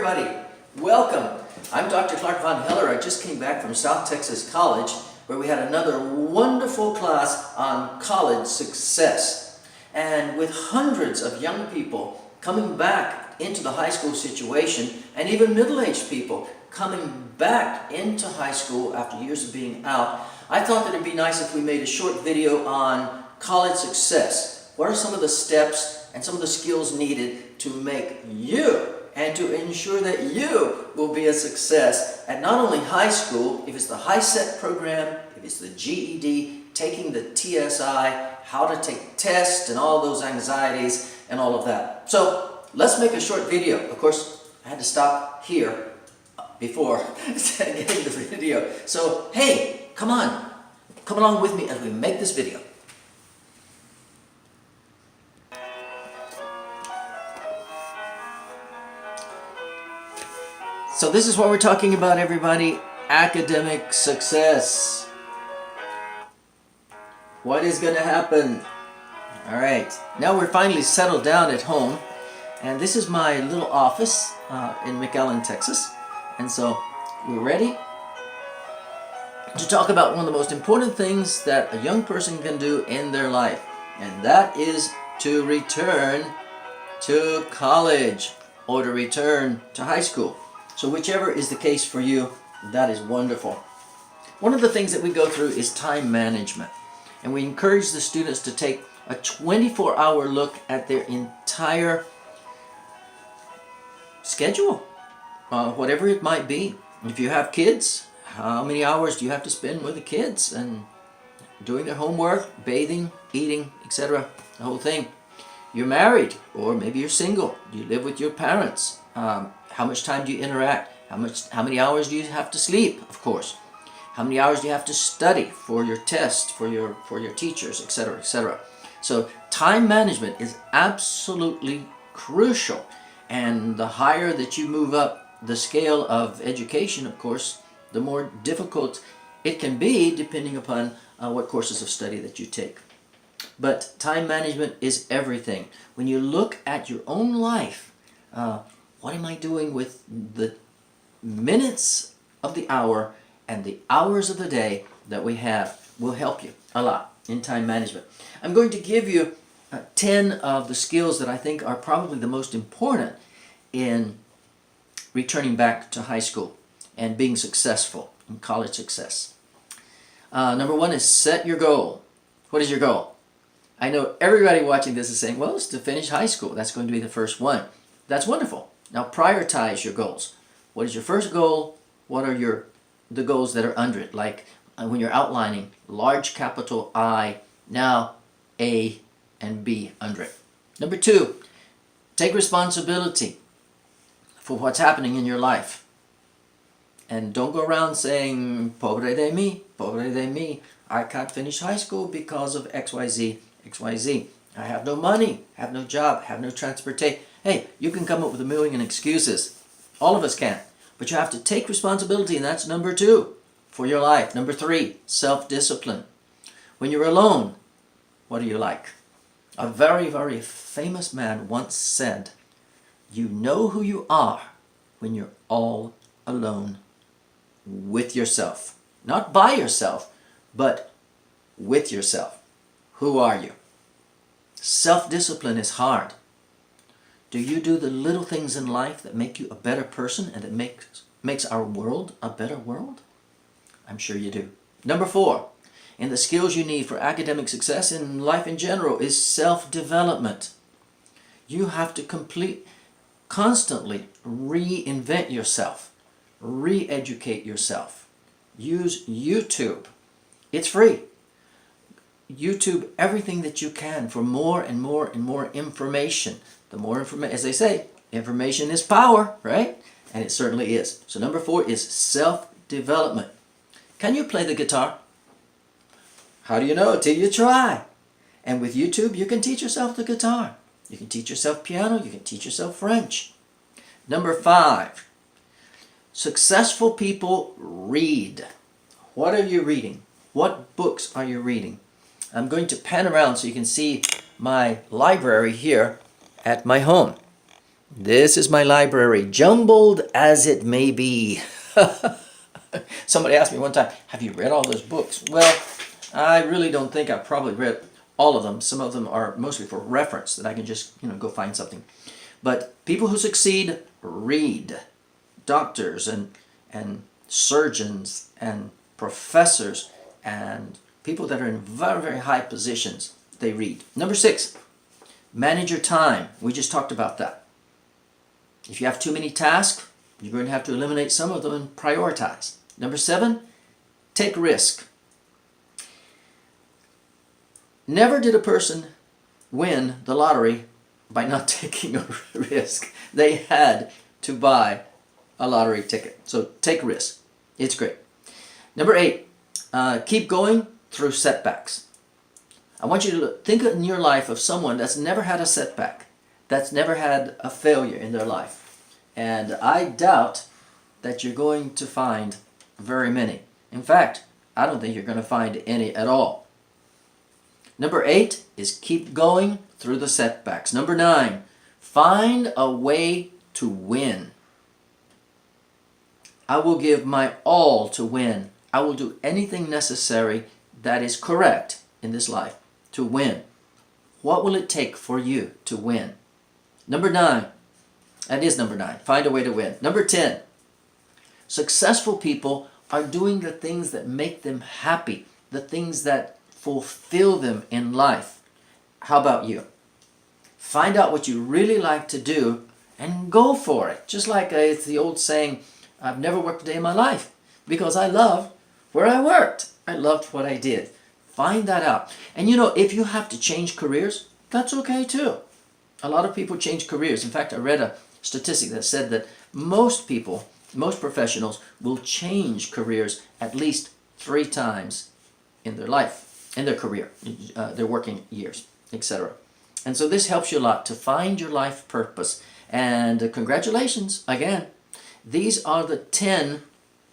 everybody. Welcome. I'm Dr. Clarkvonheller. I just came back from South Texas College where we had another wonderful class on college success. And with hundreds of young people coming back into the high school situation, and even middle-aged people coming back into high school after years of being out, I thought that it'd be nice if we made a short video on college success. What are some of the steps and some of the skills needed to make you and to ensure that you will be a success at not only high school, if it's the high set program, if it's the GED, taking the TSI, how to take tests and all those anxieties and all of that. So let's make a short video. Of course, I had to stop here before getting the video. So hey, come along with me as we make this video. So this is what we're talking about, everybody. Academic success. What is going to happen? All right. Now we're finally settled down at home. And this is my little office in McAllen, Texas. And so we're ready to talk about one of the most important things that a young person can do in their life. And that is to return to college or to return to high school. So whichever is the case for you, that is wonderful. One of the things that we go through is time management. And we encourage the students to take a 24-hour look at their entire schedule, whatever it might be. If you have kids, how many hours do you have to spend with the kids and doing their homework, bathing, eating, etc., the whole thing. You're married, or maybe you're single. You live with your parents. How much time do you interact? How many hours do you have to sleep, of course? How many hours do you have to study for your test, for your teachers, etc., etc.? So time management is absolutely crucial. And the higher that you move up the scale of education, of course, the more difficult it can be depending upon what courses of study that you take. But time management is everything. When you look at your own life, what am I doing with the minutes of the hour and the hours of the day that we have will help you a lot in time management. I'm going to give you 10 of the skills that I think are probably the most important in returning back to high school and being successful in college success. Number one is set your goal. What is your goal? I know everybody watching this is saying, well, it's to finish high school. That's going to be the first one. That's wonderful. Now prioritize your goals. What is your first goal? What are the goals that are under it? Like when you're outlining, large capital I, now A and B under it. Number two, take responsibility for what's happening in your life. And don't go around saying, pobre de mí, I can't finish high school because of XYZ, XYZ. I have no money, have no job, have no transportation. Hey, you can come up with a million excuses. All of us can. But you have to take responsibility, and that's number two for your life. Number three, self-discipline. When you're alone, what are you like? A very, very famous man once said, you know who you are when you're all alone with yourself. Not by yourself, but with yourself. Who are you? Self-discipline is hard. Do you do the little things in life that make you a better person and that makes our world a better world? I'm sure you do. Number four, in the skills you need for academic success in life in general is self-development. You have to constantly reinvent yourself, re-educate yourself. Use YouTube. It's free. YouTube everything that you can for more and more and more information. The more information, as they say, information is power, right? And it certainly is. So number four is self-development. Can you play the guitar? How do you know? Till you try. And with YouTube, you can teach yourself the guitar. You can teach yourself piano. You can teach yourself French. Number five, successful people read. What are you reading? What books are you reading? I'm going to pan around so you can see my library here at my home. This is my library, jumbled as it may be. Somebody asked me one time, have you read all those books? Well, I really don't think I've probably read all of them. Some of them are mostly for reference that I can just, go find something. But people who succeed read. Doctors and surgeons and professors and people that are in very, very high positions, they read. Number 6, manage your time. We just talked about that. If you have too many tasks, you're going to have to eliminate some of them and prioritize. Number 7, take risk. Never did a person win the lottery by not taking a risk. They had to buy a lottery ticket. So take risk. It's great. Number 8, keep going through setbacks. I want you to think in your life of someone that's never had a setback, that's never had a failure in their life. And I doubt that you're going to find very many. In fact, I don't think you're going to find any at all. Number 8 is keep going through the setbacks. Number 9, find a way to win. I will give my all to win. I will do anything necessary that is correct in this life to win. What will it take for you to win? Number 9, that is number 9, find a way to win. Number 10, successful people are doing the things that make them happy, the things that fulfill them in life. How about you? Find out what you really like to do and go for it. Just like it's the old saying, I've never worked a day in my life because I loved where I worked. I loved what I did. Find that out. And if you have to change careers, that's okay too. A lot of people change careers. In fact, I read a statistic that said that most people, most professionals will change careers at least 3 times in their life, in their career, their working years, etc. And so this helps you a lot to find your life purpose. And congratulations, again. These are the 10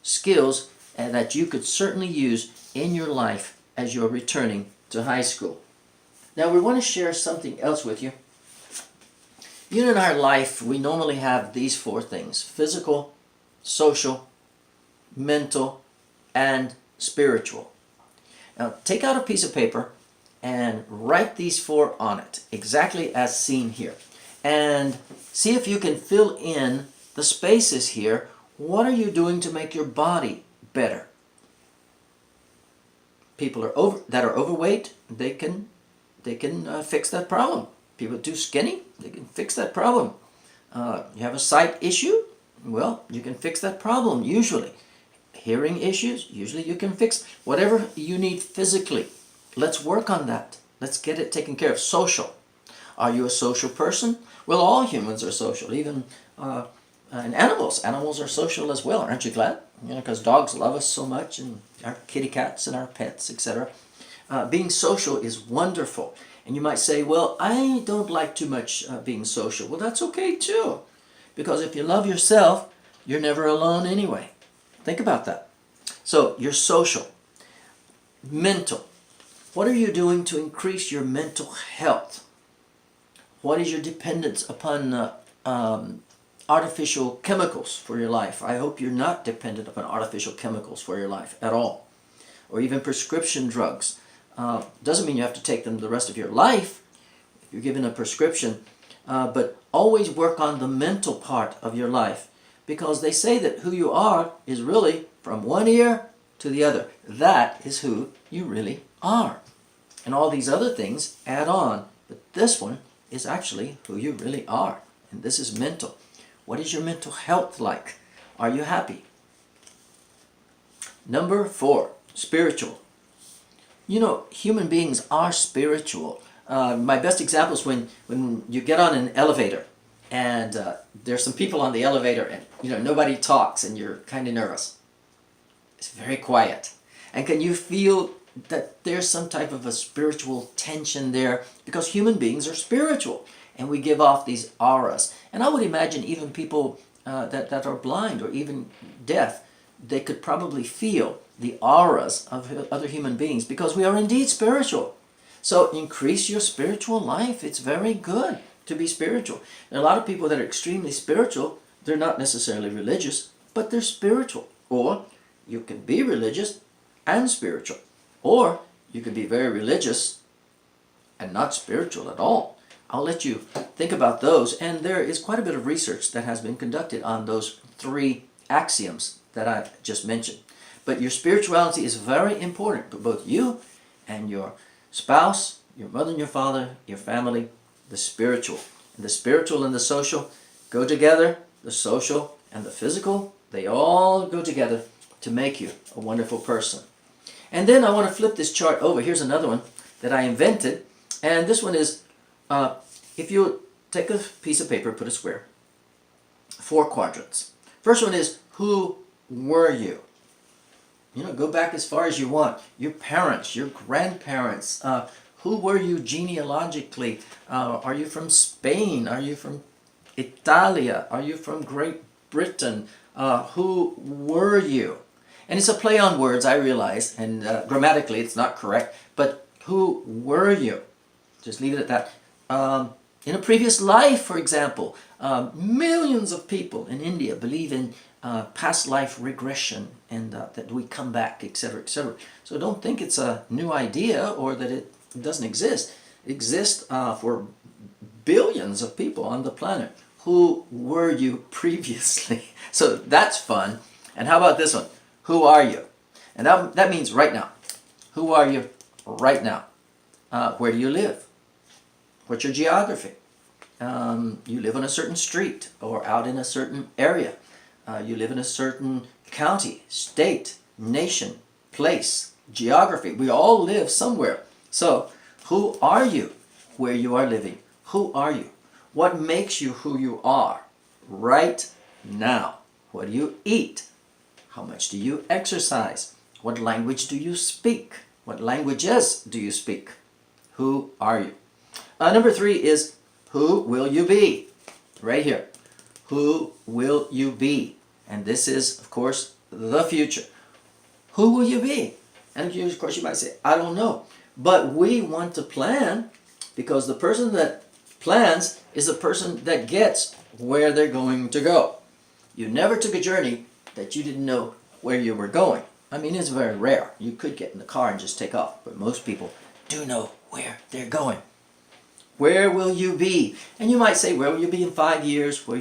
skills that you could certainly use in your life as you're returning to high school. Now we want to share something else with you. In our life, we normally have these 4 things: physical, social, mental, and spiritual. Now take out a piece of paper and write these 4 on it, exactly as seen here. And see if you can fill in the spaces here. What are you doing to make your body better? People that are overweight, they can fix that problem. People too skinny, they can fix that problem. You have a sight issue, well, you can fix that problem usually. Hearing issues, usually you can fix whatever you need physically. Let's work on that. Let's get it taken care of. Social. Are you a social person? Well, all humans are social, even and animals. Animals are social as well, aren't you glad? Because dogs love us so much, and our kitty cats and our pets, etc. Being social is wonderful. And you might say, well, I don't like too much being social. Well, that's okay too. Because if you love yourself, you're never alone anyway. Think about that. So, you're social. Mental. What are you doing to increase your mental health? What is your dependence upon artificial chemicals for your life? I hope you're not dependent upon artificial chemicals for your life at all. Or even prescription drugs. Doesn't mean you have to take them the rest of your life if you're given a prescription, but always work on the mental part of your life, because they say that who you are is really from one ear to the other. That is who you really are. And all these other things add on, but this one is actually who you really are. And this is mental. What is your mental health like? Are you happy? Number 4, spiritual. Human beings are spiritual. My best example is when you get on an elevator and there's some people on the elevator and nobody talks and you're kind of nervous. It's very quiet. And can you feel that there's some type of a spiritual tension there? Because human beings are spiritual and we give off these auras. And I would imagine even people that are blind or even deaf, they could probably feel the auras of other human beings, because we are indeed spiritual. So increase your spiritual life. It's very good to be spiritual. There are a lot of people that are extremely spiritual. They're not necessarily religious, but they're spiritual. Or you can be religious and spiritual. Or you can be very religious and not spiritual at all. I'll let you think about those. And there is quite a bit of research that has been conducted on those three axioms that I just mentioned. But your spirituality is very important for both you and your spouse, your mother and your father, your family, the spiritual. And the spiritual and the social go together. The social and the physical, they all go together to make you a wonderful person. And then I want to flip this chart over. Here's another one that I invented. And this one is, if you take a piece of paper, put a square, 4 quadrants. First one is, who were you? You know, go back as far as you want. Your parents, your grandparents. Who were you genealogically? Are you from Spain? Are you from Italia? Are you from Great Britain? Who were you? And it's a play on words, I realize, and grammatically it's not correct, but who were you? Just leave it at that. In a previous life, for example, millions of people in India believe in past life regression and that we come back, etc., etc. So don't think it's a new idea or that it doesn't exist. It exists for billions of people on the planet. Who were you previously? So that's fun. And how about this one? Who are you? And that means right now. Who are you right now? Where do you live? What's your geography? You live on a certain street or out in a certain area. You live in a certain county, state, nation, place, geography. We all live somewhere. So, who are you where you are living? Who are you? What makes you who you are right now? What do you eat? How much do you exercise? What language do you speak? What languages do you speak? Who are you? Number 3 is, who will you be? Right here. Who will you be? And this is, of course, the future. Who will you be? And of course you might say, I don't know. But we want to plan, because the person that plans is the person that gets where they're going to go. You never took a journey that you didn't know where you were going. I mean, it's very rare. You could get in the car and just take off, but most people do know where they're going. Where will you be? And you might say, where will you be in 5 years? Where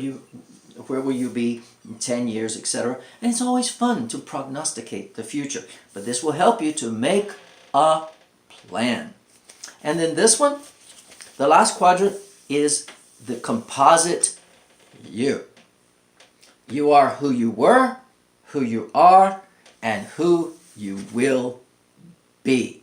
will you be in 10 years, etc. And it's always fun to prognosticate the future. But this will help you to make a plan. And then this one, the last quadrant, is the composite you. You are who you were, who you are, and who you will be.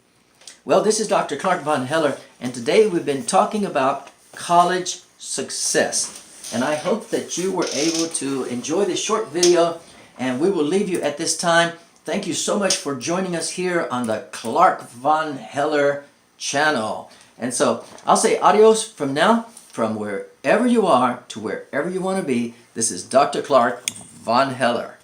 Well, this is Dr. Clarkvonheller, and today we've been talking about college success. And I hope that you were able to enjoy this short video, and we will leave you at this time. Thank you so much for joining us here on the Clarkvonheller channel. And so I'll say adios from now, from wherever you are to wherever you want to be. This is Dr. Clarkvonheller.